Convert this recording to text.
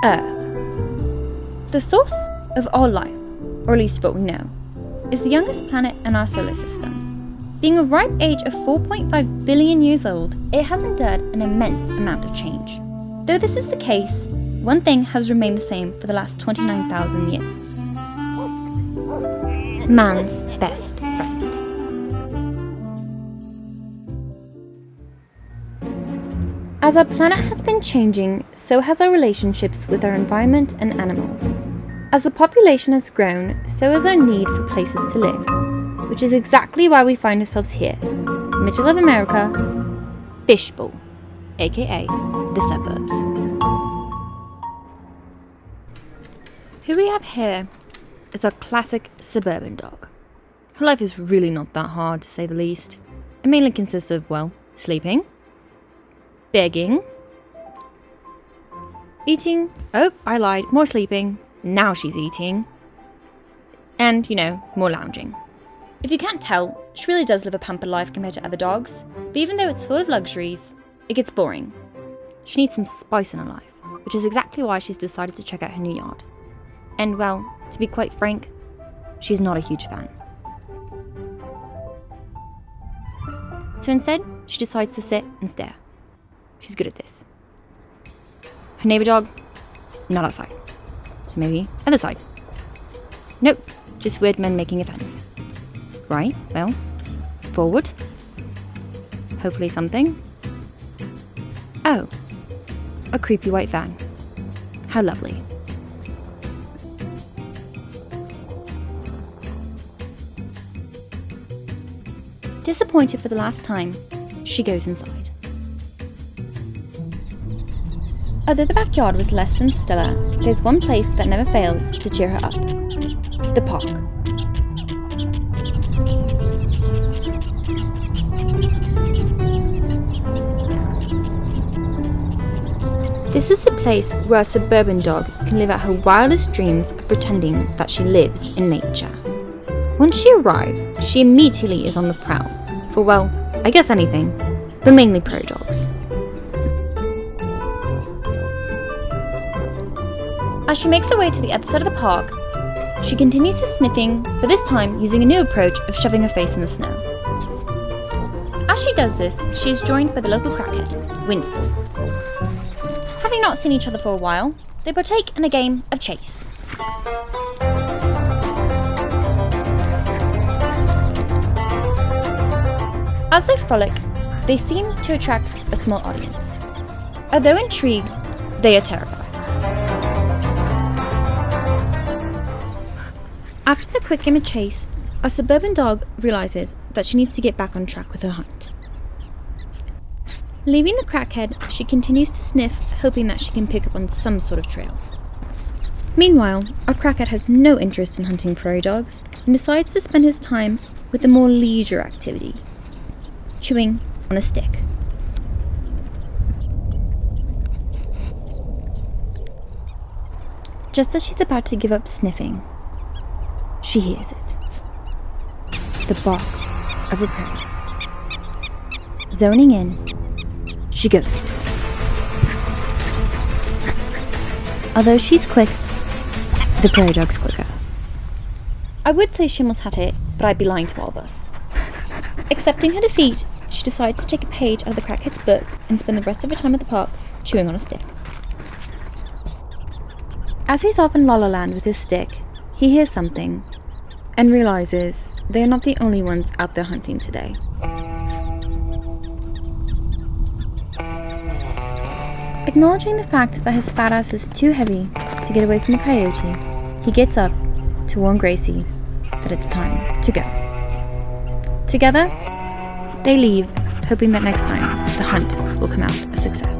Earth. The source of all life, or at least what we know, is the youngest planet in our solar system. Being a ripe age of 4.5 billion years old, it has endured an immense amount of change. Though this is the case, one thing has remained the same for the last 29,000 years. Man's best friend. As our planet has been changing, so has our relationships with our environment and animals. As the population has grown, so has our need for places to live, which is exactly why we find ourselves here, middle of America, Fishbowl, aka the suburbs. Who we have here is our classic suburban dog. Her life is really not that hard, to say the least. It mainly consists of, well, sleeping, begging, eating, oh, I lied, more sleeping, now she's eating, and, more lounging. If you can't tell, she really does live a pampered life compared to other dogs, but even though it's full of luxuries, it gets boring. She needs some spice in her life, which is exactly why she's decided to check out her new yard. And, well, to be quite frank, she's not a huge fan. So instead, she decides to sit and stare. She's good at this. Her neighbor dog, not outside. So maybe other side. Nope, just weird men making a fence. Right, well, forward. Hopefully something. Oh, a creepy white van. How lovely. Disappointed for the last time, she goes inside. Although the backyard was less than stellar, there's one place that never fails to cheer her up. The park. This is the place where a suburban dog can live out her wildest dreams of pretending that she lives in nature. Once she arrives, she immediately is on the prowl for, well, I guess anything, but mainly prairie dogs. As she makes her way to the other side of the park, she continues her sniffing, but this time using a new approach of shoving her face in the snow. As she does this, she is joined by the local crackhead, Winston. Having not seen each other for a while, they partake in a game of chase. As they frolic, they seem to attract a small audience. Although intrigued, they are terrified. After the quick game of chase, our suburban dog realizes that she needs to get back on track with her hunt. Leaving the crackhead, she continues to sniff, hoping that she can pick up on some sort of trail. Meanwhile, our crackhead has no interest in hunting prairie dogs and decides to spend his time with a more leisure activity, chewing on a stick. Just as she's about to give up sniffing, she hears it. The bark of a prairie dog. Zoning in, she goes for it. Although she's quick, the prairie dog's quicker. I would say she almost had it, but I'd be lying to all of us. Accepting her defeat, she decides to take a page out of the crackhead's book and spend the rest of her time at the park chewing on a stick. As he's off in La La Land with his stick, he hears something and realizes they are not the only ones out there hunting today. Acknowledging the fact that his fat ass is too heavy to get away from a coyote, he gets up to warn Gracie that it's time to go. Together, they leave, hoping that next time the hunt will come out a success.